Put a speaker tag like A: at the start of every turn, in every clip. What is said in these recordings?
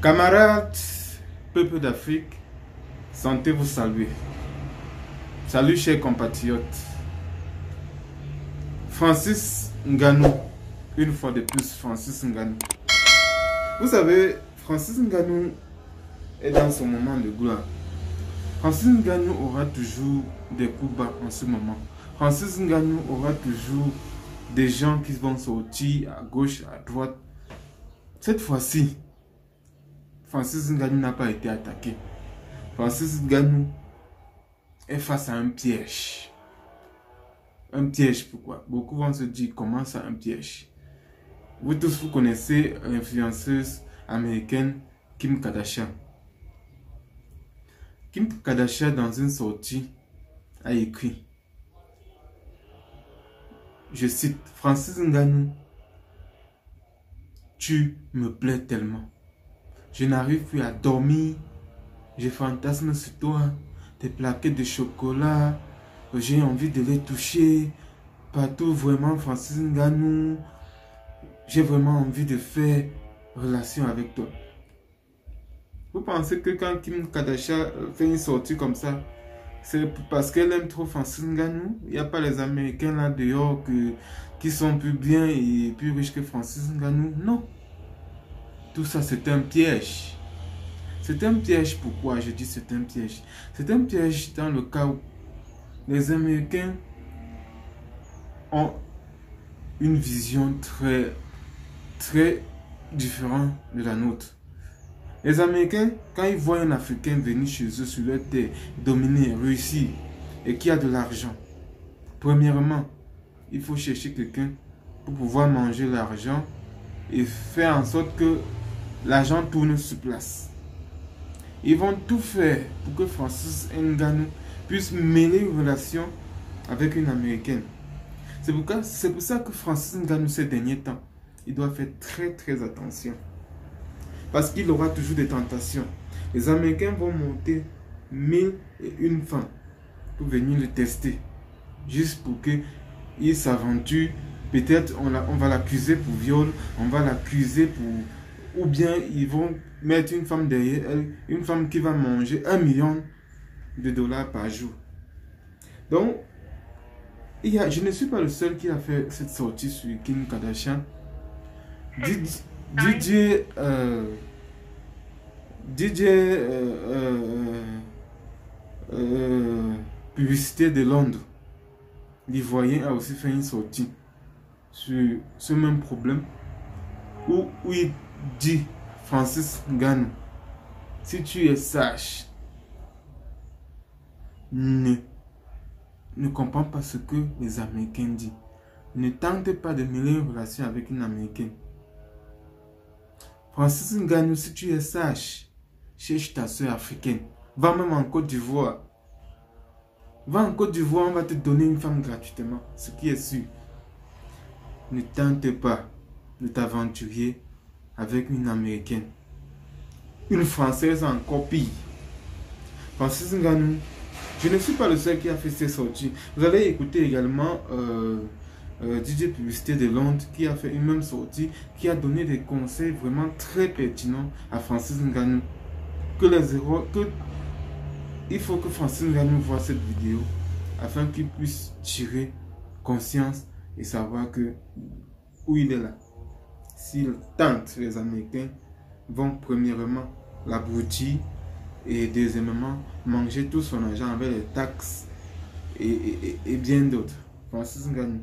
A: Camarades, peuple d'Afrique, sentez vous saluer. Salut chers compatriotes. Francis Ngannou, une fois de plus, Francis Ngannou. Vous savez, Francis Ngannou est dans son moment de gloire. Francis Ngannou aura toujours des coups bas en ce moment. Francis Ngannou aura toujours des gens qui vont sortir à gauche, à droite. Cette fois-ci, Francis Ngannou n'a pas été attaqué. Francis Ngannou est face à un piège. Un piège, pourquoi? Beaucoup vont se dire, comment ça, un piège? Vous tous, vous connaissez l'influenceuse américaine Kim Kardashian. Kim Kardashian, dans une sortie, a écrit, je cite, Francis Ngannou, tu me plais tellement. Je n'arrive plus à dormir. Je fantasme sur toi. Tes plaquettes de chocolat. J'ai envie de les toucher. Partout, vraiment, Francis Ngannou. J'ai vraiment envie de faire relation avec toi. Vous pensez que quand Kim Kardashian fait une sortie comme ça, c'est parce qu'elle aime trop Francis Ngannou? Il n'y a pas les Américains là dehors qui sont plus bien et plus riches que Francis Ngannou? Non. Tout ça, c'est un piège. C'est un piège. Pourquoi je dis c'est un piège? C'est un piège dans le cas où les Américains ont une vision très différente de la nôtre. Les Américains, quand ils voient un Africain venir chez eux sur leur terre, dominer, réussir, et qui a de l'argent, premièrement, il faut chercher quelqu'un pour pouvoir manger l'argent et faire en sorte que l'argent tourne sur place. Ils vont tout faire pour que Francis Ngannou puisse mêler une relation avec une Américaine. C'est pour ça que Francis Ngannou, ces derniers temps, il doit faire très attention. Parce qu'il aura toujours des tentations. Les Américains vont monter 1001 femmes pour venir le tester. Juste pour qu'il s'aventure. Peut-être on va l'accuser pour viol, on va l'accuser pour... Ou bien ils vont mettre une femme derrière elle, une femme qui va manger $1 million par jour. Donc, je ne suis pas le seul qui a fait cette sortie sur Kim Kardashian. Publicité de Londres, l'Ivoirien a aussi fait une sortie sur ce même problème où il dit, Francis Ngannou, si tu es sage, ne comprends pas ce que les Américains disent. Ne tente pas de mêler une relation avec une Américaine. Francis Ngannou, si tu es sage, cherche ta soeur africaine. Va même en Côte d'Ivoire. Va en Côte d'Ivoire, on va te donner une femme gratuitement. Ce qui est sûr. Ne tente pas de t'aventurer avec une Américaine. Une Française encore pire. Francis Ngannou, je ne suis pas le seul qui a fait ces sorties. Vous allez écouter également DJ Publicité de Londres qui a fait une même sortie, qui a donné des conseils vraiment très pertinents à Francis Ngannou. Il faut que Francis Ngannou voit cette vidéo afin qu'il puisse tirer conscience et savoir où il est là. S'il tente, les Américains vont premièrement l'abrutir et deuxièmement manger tout son argent avec les taxes et bien d'autres. Francis Ngannou,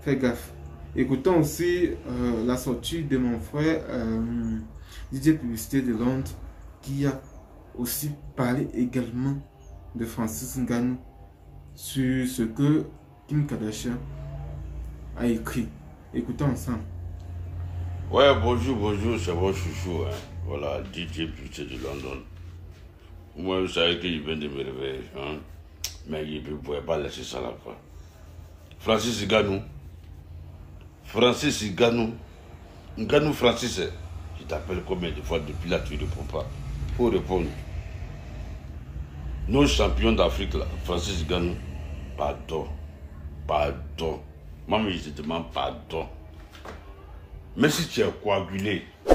A: fais gaffe. Écoutons aussi la sortie de mon frère DJ Publicité de Londres qui a aussi parlé également de Francis Ngannou sur ce que Kim Kardashian a écrit. Écoutons ensemble.
B: Ouais, bonjour, c'est votre chouchou, hein. Voilà, DJ Publicité de London. Moi, vous savez que je viens de me réveiller, hein? Mais je ne pouvais pas laisser ça là, quoi. Francis Ngannou, Ngannou Francis, je t'appelle combien de fois depuis là, tu ne réponds pas. Faut répondre. Nos champions d'Afrique, là, Francis Ngannou, pardon. Moi, je te demande pardon. Mais si tu es coagulé, il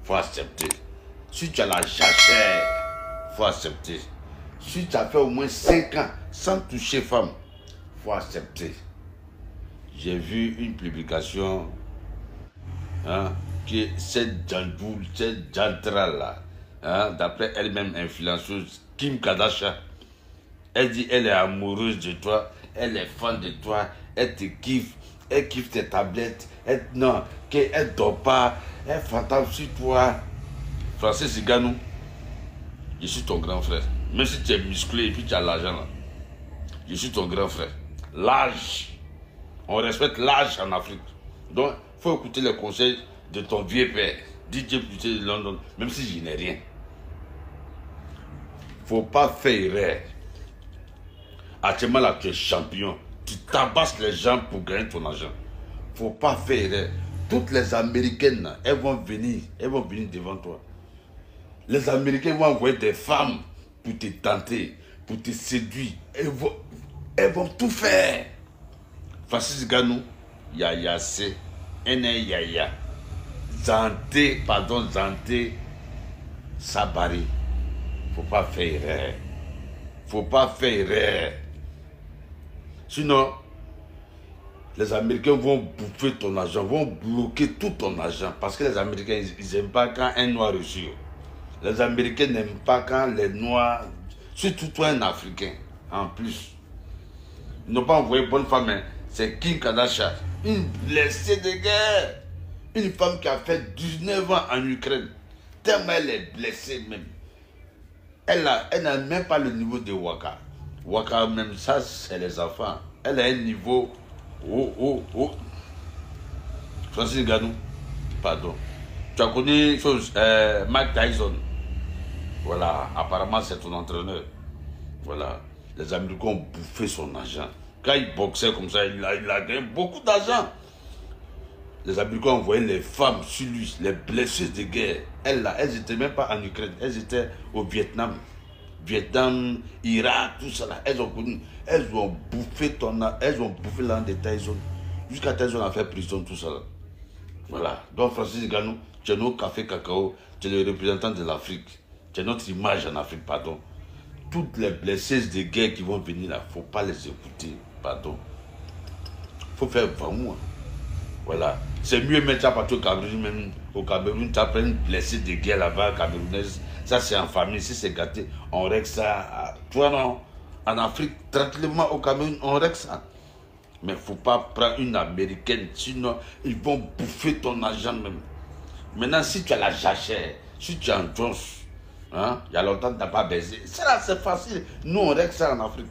B: faut accepter. Si tu as la jachère, il faut accepter. Si tu as fait au moins 5 ans sans toucher femme, il faut accepter. J'ai vu une publication que cette Janboul, cette Jantra là, d'après elle-même influenceuse, Kim Kardashian, elle dit elle est amoureuse de toi, elle est fan de toi, elle te kiffe, elle kiffe tes tablettes, non, qu'elle dort pas, elle fantasme sur toi. Francis Ngannou, je suis ton grand frère. Même si tu es musclé et puis tu as l'argent là, je suis ton grand frère. L'âge, on respecte l'âge en Afrique. Donc, il faut écouter les conseils de ton vieux père, DJ Plutché de London, même si je n'ai rien. Faut pas faire erreur. Actuellement là, tu es champion. Tu tabasses les gens pour gagner ton argent. Faut pas faire erreur. Toutes les Américaines, là, elles vont venir devant toi. Les Américains vont envoyer des femmes pour te tenter, pour te séduire. Elles vont tout faire. Francis Ngannou, Yaya C, Ene Yaya, Zante Sabari. Faut pas faire erreur. Faut pas faire erreur. Sinon, les Américains vont bouffer ton argent, vont bloquer tout ton argent. Parce que les Américains, ils n'aiment pas quand un noir reçoit. Les Américains n'aiment pas quand les noirs, surtout toi un Africain, en plus. Ils n'ont pas envoyé bonne femme, hein. C'est Kim Kardashian, une blessée de guerre. Une femme qui a fait 19 ans en Ukraine. Tellement elle est blessée même. Elle n'a même pas le niveau de Waka. Waka même ça, c'est les enfants. Elle a un niveau Francis Ngannou, pardon. Tu as connu Mike Tyson. Voilà, apparemment c'est ton entraîneur. Voilà, les Américains ont bouffé son argent. Quand il boxait comme ça, il a gagné beaucoup d'argent. Les Américains ont envoyé les femmes sur lui, les blessures de guerre. Elles n'étaient même pas en Ukraine, elles étaient au Vietnam. Vietnam, Irak, tout ça là. Elles ont bouffé l'an de Tyson. Jusqu'à Tyson a fait prison, tout ça là. Voilà. Donc Francis Ngannou, tu es notre café cacao, tu es le représentant de l'Afrique. Tu es notre image en Afrique, pardon. Toutes les blessures de guerre qui vont venir là, il ne faut pas les écouter, pardon. Il faut faire vraiment. Voilà. C'est mieux mettre ça partout au Cameroun, même au Cameroun, tu as plein de blessés de guerre là-bas, camerounaise. Ça c'est en famille, si c'est gâté, on règle ça. Toi non, en Afrique, tranquillement au Cameroun, on règle ça. Mais il ne faut pas prendre une américaine, sinon ils vont bouffer ton argent même. Maintenant, si tu as la jachère, si tu es en Jones, hein, il y a longtemps que tu n'as pas baisé, ça là c'est facile. Nous on règle ça en Afrique.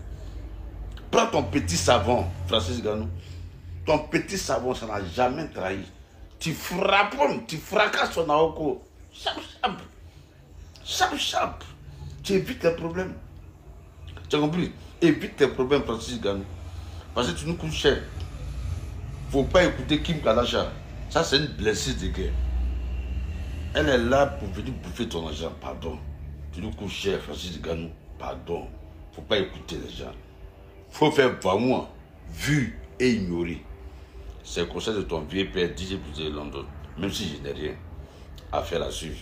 B: Prends ton petit savon, Francis Ngannou. Ton petit savon, ça n'a jamais trahi. Tu frappes, tu fracasses son aoko. Chap, chap. Chap, chap. Tu évites les problèmes. Tu as compris? Évite tes problèmes, Francis Ngannou. Parce que tu nous coûtes cher. Il ne faut pas écouter Kim Kardashian. Ça, c'est une blessure de guerre. Elle est là pour venir bouffer ton argent. Pardon. Tu nous coûtes cher, Francis Ngannou. Pardon. Il ne faut pas écouter les gens. Il faut faire vraiment vu et ignorer. C'est le conseil de ton vieux père, DJ Plutché de London. Même si je n'ai rien à faire à suivre.